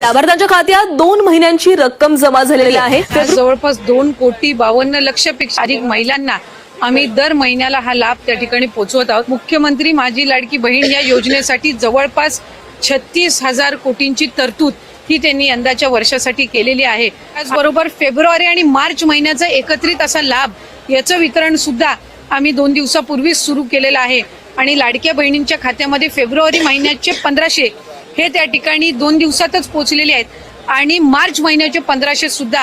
लाभार्थ्यांच्या खात्यात 2 महिन्यांची रक्कम जमा झालेली आहे. आज जवळपास 2,52,00,00,000पेक्षा अधिक महिलांना आम्ही दर महिन्याला हा लाभ त्या ठिकाणी पोहोचवत आहोत. मुख्यमंत्री माझी लाडकी बहीण या योजनेसाठी जवळपास 36,000 कोटींची तरतूद ही त्यांनी यंदाच्या वर्षासाठी केलेली आहे. त्याचबरोबर फेब्रुवारी आणि मार्च महिन्याचा एकत्रित असा लाभ याचं वितरण सुद्धा आम्ही 2 दिवसापूर्वीच सुरू केलेलं आहे आणि लाडक्या बहिणींच्या खात्यामध्ये फेब्रुवारी महिन्याचे 1,500 हे त्या ठिकाणी 2 दिवसातच पोहोचलेले आहेत आणि मार्च महिन्याचे 1,500 सुद्धा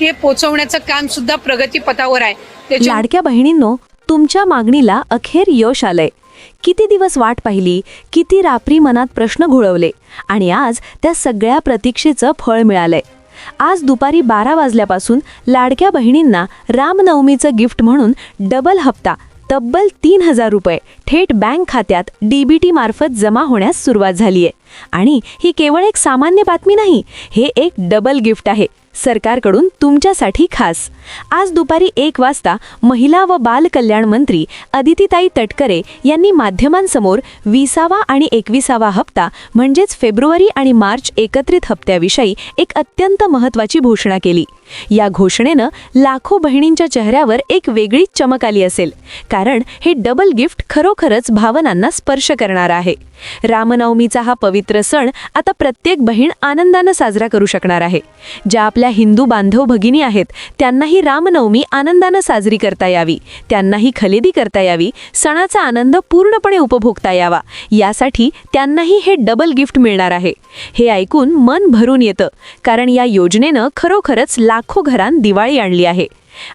हे पोहोचवण्याचं काम सुद्धा प्रगतीपथावर आहे. लाडक्या बहिणींनो, तुमच्या मागणीला अखेर यश आलंय. किती दिवस वाट पाहिली, किती रात्री मनात प्रश्न घोळवले आणि आज त्या सगळ्या प्रतीक्षेचं फळ मिळालंय. आज दुपारी 12 वाजल्यापासून लाडक्या बहिणींना रामनवमीचं गिफ्ट म्हणून डबल हप्ता तब्बल 3,000 रुपये थेट बँक खात्यात DBT मार्फत जमा होण्यास सुरुवात झालीय. आणि ही केवळ एक सामान्य बातमी नाही, हे एक डबल गिफ्ट आहे सरकारकडून तुमच्यासाठी खास. आज दुपारी 1 वाजता महिला व बाल कल्याण मंत्री अदितीताई तटकरे यांनी माध्यमांसमोर 20वा आणि 21वा हप्ता म्हणजेच फेब्रुवारी आणि मार्च एकत्रित हप्त्याविषयी एक अत्यंत महत्त्वाची घोषणा केली. या घोषणेनं लाखो बहिणींच्या चेहऱ्यावर एक वेगळीच चमक आली असेल, कारण हे डबल गिफ्ट खरोखरच भावनांना स्पर्श करणार आहे. रामनवमीचा हा पवित्र सण आता प्रत्येक बहीण आनंदानं साजरा करू शकणार आहे. ज्या आपल्या हिंदू बांधव भगिनी आहेत त्यांनाही रामनवमी आनंदानं साजरी करता यावी, त्यांनाही खरेदी करता यावी, सणाचा आनंद पूर्णपणे उपभोगता यावा, यासाठी त्यांनाही हे डबल गिफ्ट मिळणार आहे. हे ऐकून मन भरून येतं, कारण या योजनेनं खरोखरच लाखो घरांत दिवाळी आणली आहे.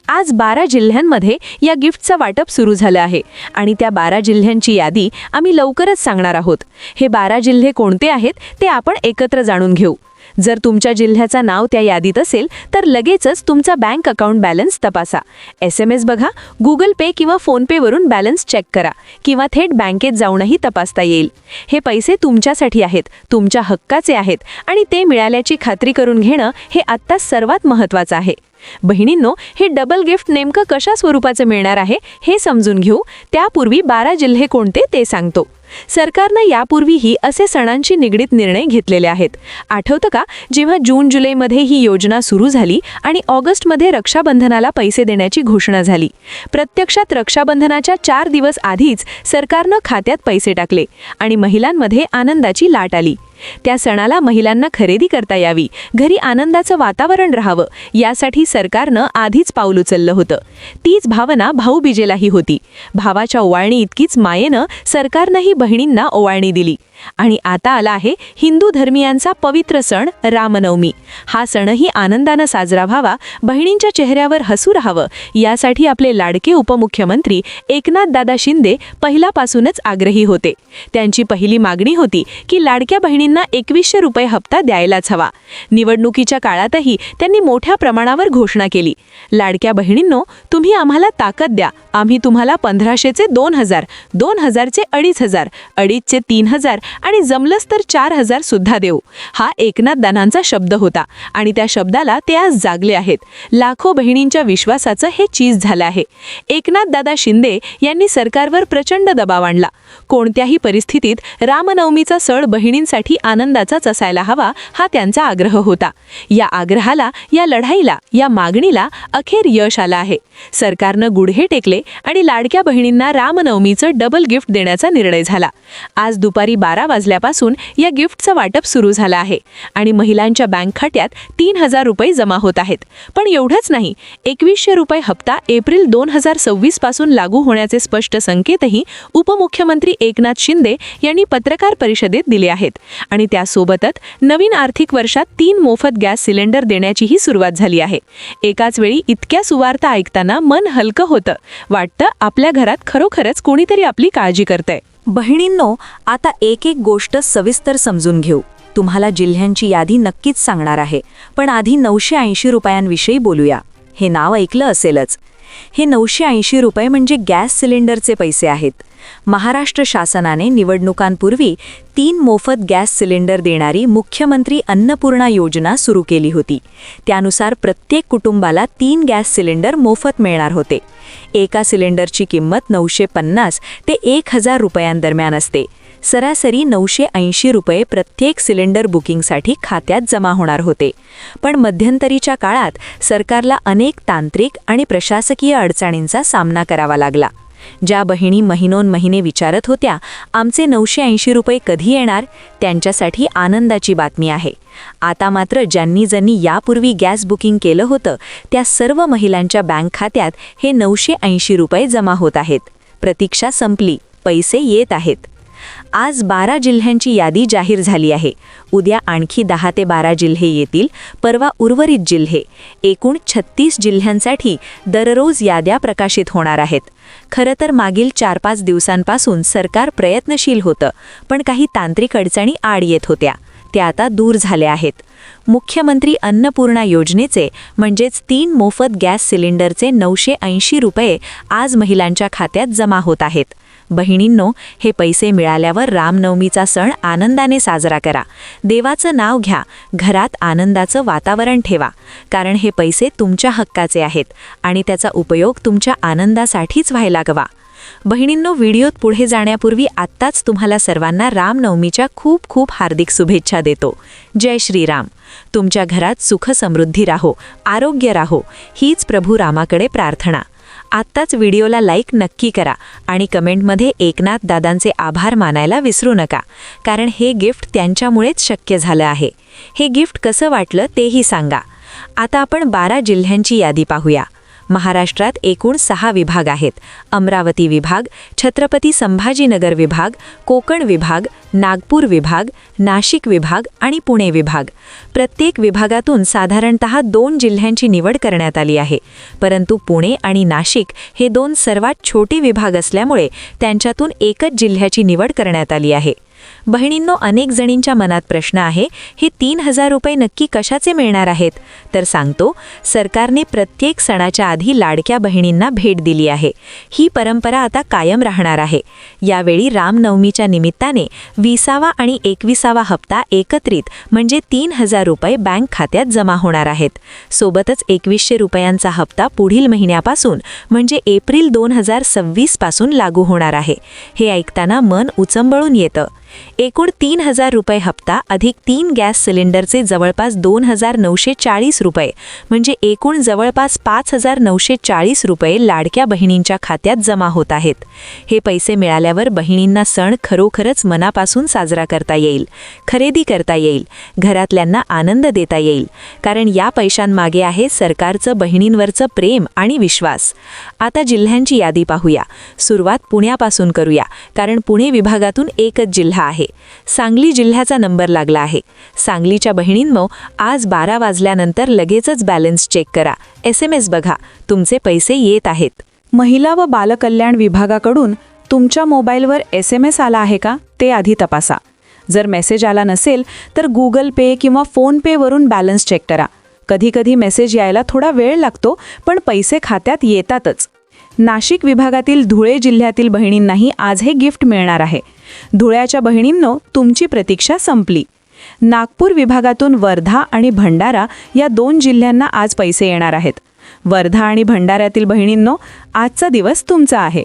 आज 12 जिल्ह्यांमध्ये या गिफ्टचं वाटप सुरू झालं आहे आणि त्या 12 जिल्ह्यांची यादी आम्ही लवकरच सांगणार आहोत. हे 12 जिल्हे कोणते आहेत ते आपण एकत्र जाणून घेऊ. जर तुमच्या जिल्ह्याचं नाव त्या यादीत असेल तर लगेचच तुमचा बँक अकाउंट बॅलन्स तपासा. SMS बघा, गुगल पे किंवा फोनपे वरून बॅलन्स चेक करा किंवा थेट बँकेत जाऊनही तपासता येईल. हे पैसे तुमच्यासाठी आहेत, तुमच्या हक्काचे आहेत आणि ते मिळाल्याची खात्री करून घेणं हे आत्ता सर्वात महत्त्वाचं आहे. बहिणींनो, हे डबल गिफ्ट नेमकं कशा स्वरूपाचं मिळणार आहे हे समजून घेऊ. त्यापूर्वी 12 जिल्हे कोणते ते सांगतो. सरकारनं यापूर्वीही असे सणांशी निगडीत निर्णय घेतलेले आहेत. आठवतं का, जेव्हा जून-जुलैमध्ये ही योजना सुरू झाली आणि ऑगस्टमध्ये रक्षाबंधनाला पैसे देण्याची घोषणा झाली. प्रत्यक्षात रक्षाबंधनाच्या 4 दिवस आधीच सरकारनं खात्यात पैसे टाकले आणि महिलांमध्ये आनंदाची लाट आली. त्या सणाला महिलांना खरेदी करता यावी, घरी आनंदाचं वातावरण राहावं, यासाठी सरकारनं आधीच पाऊल उचललं होतं. तीच भावना भाऊबीजेलाही होती. भावाच्या ओवाळणी इतकीच मायेनं सरकारनंही बहिणींना ओवाळणी दिली. आणि आता आला आहे हिंदू धर्मियांचा पवित्र सण रामनवमी. हा सणही आनंदानं साजरा व्हावा, बहिणींच्या चेहऱ्यावर हसू राहावं, यासाठी आपले लाडके उपमुख्यमंत्री एकनाथदादा शिंदे पहिल्यापासूनच आग्रही होते. त्यांची पहिली मागणी होती की लाडक्या बहिणींना 2,100 रुपये हप्ता द्यायलाच हवा. निवडणुकीच्या काळातही त्यांनी मोठ्या प्रमाणावर घोषणा केली, लाडक्या बहिणींनो, तुम्ही आम्हाला ताकद द्या, आम्ही तुम्हाला 1,500चे 2,000, 2,000चे 2,500, 2,500चे 3,000 आणि जमलंच तर 4,000 सुद्धा देऊ. हा एकनाथदादांचा शब्द होता आणि त्या शब्दाला ते आज जागले आहेत. लाखो बहिणींच्या विश्वासाचं हे चीज झालं आहे. एकनाथदादा शिंदे यांनी सरकारवर प्रचंड दबाव आणला. कोणत्याही परिस्थितीत रामनवमीचा सण बहिणींसाठी आनंदाचाच असायला हवा, हा त्यांचा आग्रह होता. या आग्रहाला, या लढाईला, या मागणीला अखेर यश आलं आहे. सरकारनं गुढे टेकले आणि लाडक्या बहिणींना रामनवमीचं डबल गिफ्ट देण्याचा निर्णय झाला. आज दुपारी 12 वाजल्यापासून या गिफ्टचं वाटप सुरू झालं आहे आणि महिलांच्या बँक खात्यात 3,000 रुपये जमा होत आहेत. पण एवढंच नाही, 2,100 रुपये हप्ता एप्रिल 2026 पासून लागू होण्याचे स्पष्ट संकेतही उपमुख्यमंत्री एकनाथ शिंदे यांनी पत्रकार परिषदेत दिले आहेत. आणि त्यासोबतच नवीन आर्थिक वर्षात 3 मोफत गॅस सिलेंडर देण्याचीही सुरुवात झाली आहे. एकाच वेळी इतक्या सुवार्ता ऐकताना मन हलकं होतं. वाटतं आपल्या घरात खरोखरच कोणीतरी आपली काळजी करतंय. बहिणींनो, आता एक एक गोष्ट सविस्तर समजून घेऊ. तुम्हाला जिल्ह्यांची यादी नक्कीच सांगणार आहे, पण आधी 980 रुपयांविषयी बोलूया. हे नाव ऐकलं असेलच. हे 980 रुपये म्हणजे गॅस सिलेंडरचे पैसे आहेत. महाराष्ट्र शासनाने निवडणुकांपूर्वी 3 मोफत गॅस सिलेंडर देणारी मुख्यमंत्री अन्नपूर्णा योजना सुरू केली होती. त्यानुसार प्रत्येक कुटुंबाला 3 गॅस सिलेंडर मोफत मिळणार होते. एका सिलेंडरची किंमत 950 ते 1,000 रुपयांदरम्यान असते. सरासरी 980 रुपये प्रत्येक सिलेंडर बुकिंगसाठी खात्यात जमा होणार होते. पण मध्यंतरीच्या काळात सरकारला अनेक तांत्रिक आणि प्रशासकीय अडचणींचा सामना करावा लागला. ज्या बहिणी महिनोन्महिने विचारत होत्या आमचे 980 रुपये कधी येणार, त्यांच्यासाठी आनंदाची बातमी आहे. आता मात्र ज्यांनी यापूर्वी गॅस बुकिंग केलं होतं त्या सर्व महिलांच्या बँक खात्यात हे 980 रुपये जमा होत आहेत. प्रतीक्षा संपली, पैसे येत आहेत. आज 12 जिल्ह्यांची यादी जाहीर झाली आहे. उद्या आणखी 10 ते 12 जिल्हे येतील, परवा उर्वरित जिल्हे. एकूण 36 जिल्ह्यांसाठी दररोज याद्या प्रकाशित होणार आहेत. खरं तर मागील 4-5 दिवसांपासून सरकार प्रयत्नशील होतं, पण काही तांत्रिक अडचणी आड येत होत्या. त्या आता दूर झाल्या आहेत. मुख्यमंत्री अन्नपूर्णा योजनेचे म्हणजेच 3 मोफत गॅस सिलेंडरचे 980 रुपये आज महिलांच्या खात्यात जमा होत आहेत. बहिणींनो, हे पैसे मिळाल्यावर रामनवमीचा सण आनंदाने साजरा करा. देवाचं नाव घ्या, घरात आनंदाचं वातावरण ठेवा, कारण हे पैसे तुमच्या हक्काचे आहेत आणि त्याचा उपयोग तुमच्या आनंदासाठीच व्हायला हवा. बहिणींनो, व्हिडिओत पुढे जाण्यापूर्वी आत्ताच तुम्हाला सर्वांना रामनवमीच्या खूप खूप हार्दिक शुभेच्छा देतो. जय श्रीराम. तुमच्या घरात सुख समृद्धी राहो, आरोग्य राहो, हीच प्रभू रामाकडे प्रार्थना. आत्ताच व्हिडिओला लाईक नक्की करा आणि कमेंटमध्ये एकनाथ दादांचे आभार मानायला विसरू नका, कारण हे गिफ्ट त्यांच्यामुळेच शक्य झालं आहे. हे गिफ्ट कसं वाटलं तेही सांगा. आता आपण 12 जिल्ह्यांची यादी पाहूया. महाराष्ट्रात एकूण 6 विभाग आहेत. अमरावती विभाग, छत्रपती संभाजीनगर विभाग, कोकण विभाग, नागपूर विभाग, नाशिक विभाग आणि पुणे विभाग. प्रत्येक विभागातून साधारणतः 2 जिल्ह्यांची निवड करण्यात आली आहे. परंतु पुणे आणि नाशिक हे 2 सर्वात छोटे विभाग असल्यामुळे त्यांच्यातून एकच जिल्ह्याची निवड करण्यात आली आहे. बहिणींनो, अनेक जणींच्या मनात प्रश्न आहे, हे 3000 रुपये नक्की कशाचे मिळणार आहेत? तर सांगतो, सरकारने प्रत्येक सणाच्या आधी लाडक्या बहिणींना भेट दिली आहे. ही परंपरा आता कायम राहणार आहे. यावेळी रामनवमीच्या निमित्ताने 20वा आणि 21वा हप्ता एकत्रित म्हणजे 3000 रुपये बँक खात्यात जमा होणार आहेत. सोबतच 2100 रुपयांचा हप्ता पुढील महिन्यापासून म्हणजे एप्रिल 2026 पासून लागू होणार आहे. हे ऐकताना मन उचंबळून येतं. एकूण 3000 रुपये हप्ता अधिक 3 गॅस सिलेंडरचे जवळपास 2940 रुपये म्हणजे एकूण जवळपास 5940 रुपये लाडक्या बहिणींच्या खात्यात जमा होत आहेत. हे पैसे मिळाल्यावर बहिणींना सण खरोखरच मनापासून साजरा करता येईल, खरेदी करता येईल, घरातल्यांना आनंद देता येईल, कारण या पैशांमागे आहे सरकारचं बहिणींवरचं प्रेम आणि विश्वास. आता जिल्ह्यांची यादी पाहूया. सुरुवात पुण्यापासून करूया, कारण पुणे विभागातून एकच जिल्हा आहे. सांगली जिल्ह्याचा नंबर लागला आहे. सांगलीच्या बहिणींनो, आज 12 वाजल्यानंतर लगेचच बॅलन्स चेक करा. SMS बघा, तुमचे पैसे येत आहेत. महिला व बालकल्याण विभागाकडून तुमच्या मोबाईलवर SMS आला आहे का ते आधी तपासा. जर मेसेज आला नसेल तर Google Pay किंवा PhonePe वरून बॅलन्स चेक करा. कधीकधी मेसेज यायला थोडा वेळ लागतो, पण पैसे खात्यात येतातच. नाशिक विभागातील धुळे जिल्ह्यातील बहिणींनाही आज हे गिफ्ट मिळणार आहे. धुळ्याच्या बहिणींनो, तुमची प्रतीक्षा संपली. नागपूर विभागातून वर्धा आणि भंडारा या 2 जिल्ह्यांना आज पैसे येणार आहेत. वर्धा आणि भंडाऱ्यातील बहिणींनो, आजचा दिवस तुमचा आहे.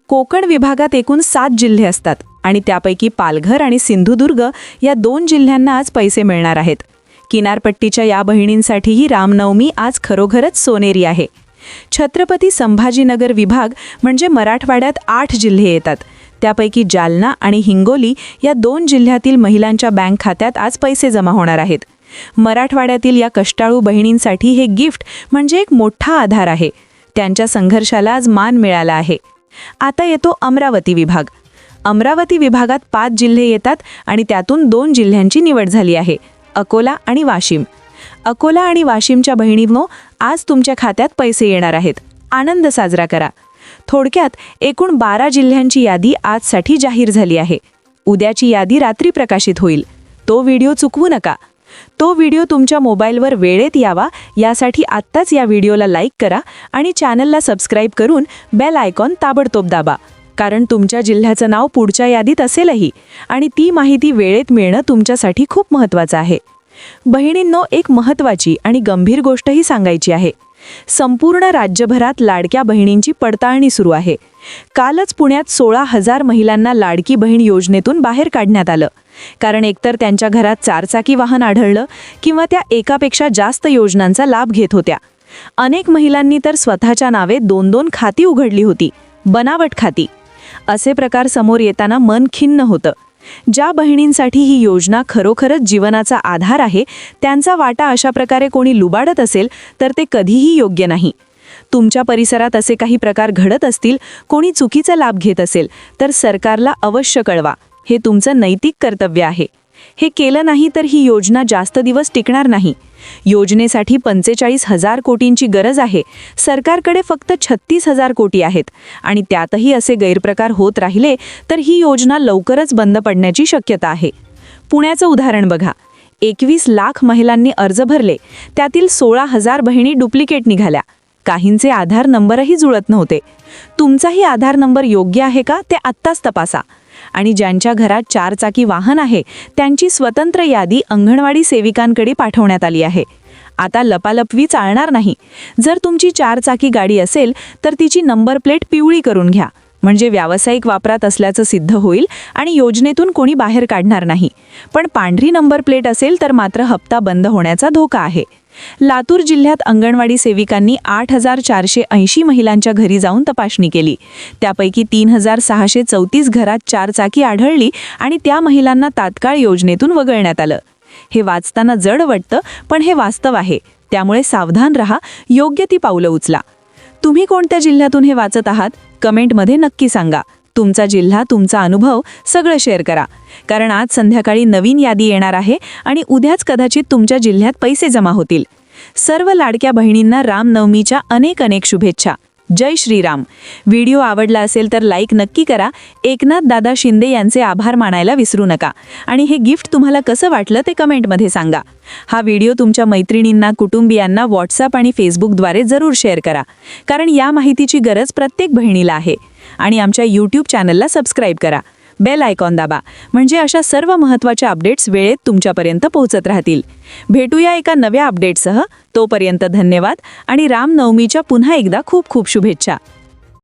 कोकण विभागात एकूण 7 जिल्हे असतात आणि त्यापैकी पालघर आणि सिंधुदुर्ग या 2 जिल्ह्यांना आज पैसे मिळणार आहेत. किनारपट्टीच्या या बहिणींसाठीही रामनवमी आज खरोखरच सोनेरी आहे. छत्रपती संभाजीनगर विभाग म्हणजे मराठवाड्यात 8 जिल्हे येतात. त्यापैकी जालना आणि हिंगोली या 2 जिल्ह्यातील महिलांच्या बँक खात्यात आज पैसे जमा होणार आहेत. मराठवाड्यातील या कष्टाळू बहिणींसाठी हे गिफ्ट म्हणजे एक मोठा आधार आहे. त्यांच्या संघर्षाला आज मान मिळाला आहे. आता येतो अमरावती विभाग. अमरावती विभागात 5 जिल्हे येतात आणि त्यातून 2 जिल्ह्यांची निवड झाली आहे, अकोला आणि वाशिम. अकोला आणि वाशिमच्या बहिणींनो, आज तुमच्या खात्यात पैसे येणार आहेत. आनंद साजरा करा. थोडक्यात एकूण 12 जिल्ह्यांची यादी आजसाठी जाहीर झाली आहे. उद्याची यादी रात्री प्रकाशित होईल. तो व्हिडिओ चुकवू नका. तो व्हिडिओ तुमच्या मोबाईलवर वेळेत यावा यासाठी आत्ताच या व्हिडिओला लाईक करा आणि चॅनलला सबस्क्राईब करून बेल आयकॉन ताबडतोब दाबा, कारण तुमच्या जिल्ह्याचं नाव पुढच्या यादीत असेलही आणि ती माहिती वेळेत मिळणं तुमच्यासाठी खूप महत्त्वाचं आहे. बहिणींनो, एक महत्त्वाची आणि गंभीर गोष्टही सांगायची आहे. संपूर्ण राज्यभरात लाडक्या बहिणींची पडताळणी सुरू आहे. कालच पुण्यात 16,000 महिलांना लाडकी बहीण योजनेतून बाहेर काढण्यात आलं. कारण एकतर त्यांच्या घरात 4 चाकी वाहन आढळलं किंवा त्या एकापेक्षा जास्त योजनांचा लाभ घेत होत्या. अनेक महिलांनी तर स्वतःच्या नावे 2-2 खाती उघडली होती, बनावट खाती. असे प्रकार समोर येताना मन खिन्न होतं. ज्या बहिणींसाठी ही योजना खरोखरच जीवनाचा आधार आहे, त्यांचा वाटा अशा प्रकारे कोणी लुबाडत असेल तर ते कधीही योग्य नाही. तुमच्या परिसरात असे काही प्रकार घडत असतील, कोणी चुकीचा लाभ घेत असेल, तर सरकारला अवश्य कळवा. हे तुमचं नैतिक कर्तव्य आहे. हे केलं नाही तर ही योजना जास्त दिवस टिकणार नाही. योजनेसाठी 45,000 कोटींची गरज आहे. सरकारकडे फक्त 36,000 कोटी आहेत आणि त्यातही असे गैरप्रकार होत राहिले तर ही योजना लवकरच बंद पडण्याची शक्यता आहे. पुण्याचं उदाहरण बघा. 21 लाख महिलांनी अर्ज भरले, त्यातील 16,000 बहिणी डुप्लिकेट निघाल्या. काहींचे आधार नंबरही जुळत नव्हते. तुमचाही आधार नंबर योग्य आहे का ते आत्ताच तपासा. आणि ज्यांच्या घरात 4 चाकी वाहन आहे त्यांची स्वतंत्र यादी अंगणवाडी सेविकांकडे पाठवण्यात आली आहे. आता लपालपवी चालणार नाही. जर तुमची 4 चाकी गाडी असेल तर तिची नंबर प्लेट पिवळी करून घ्या, म्हणजे व्यावसायिक वापरात असल्याचं सिद्ध होईल आणि योजनेतून कोणी बाहेर काढणार नाही. पण पांढरी नंबर प्लेट असेल तर मात्र हप्ता बंद होण्याचा धोका आहे. लातूर जिल्ह्यात अंगणवाडी सेविकांनी 8,480 महिलांच्या घरी जाऊन तपासणी केली. त्यापैकी 3,634 घरात 4 चाकी आढळली आणि त्या महिलांना तात्काळ योजनेतून वगळण्यात आलं. हे वाचताना जड वाटतं, पण हे वास्तव आहे. त्यामुळे सावधान रहा, योग्य ती पावलं उचला. तुम्ही कोणत्या जिल्ह्यातून हे वाचत आहात? कमेंटमध्ये नक्की सांगा. तुमचा जिल्हा, तुमचा अनुभव सगळं शेअर करा. कारण आज संध्याकाळी नवीन यादी येणार आहे आणि उद्याच कदाचित तुमच्या जिल्ह्यात पैसे जमा होतील. सर्व लाडक्या बहिणींना रामनवमीच्या अनेक अनेक शुभेच्छा. जय श्रीराम. व्हिडिओ आवडला असेल तर लाईक नक्की करा. एकनाथ दादा शिंदे यांचे आभार मानायला विसरू नका. आणि हे गिफ्ट तुम्हाला कसं वाटलं ते कमेंटमध्ये सांगा. हा व्हिडिओ तुमच्या मैत्रिणींना, कुटुंबियांना व्हॉट्सअप आणि फेसबुकद्वारे जरूर शेअर करा. कारण या माहितीची गरज प्रत्येक बहिणीला आहे. आणि आमच्या यूट्यूब चॅनलला सबस्क्राईब करा. बेल आयकॉन दाबा, म्हणजे अशा सर्व महत्त्वाच्या अपडेट्स वेळेत तुमच्यापर्यंत पोहोचत राहतील. भेटूया एका नव्या अपडेटसह. तोपर्यंत धन्यवाद आणि रामनवमीच्या पुन्हा एकदा खूप खूप शुभेच्छा.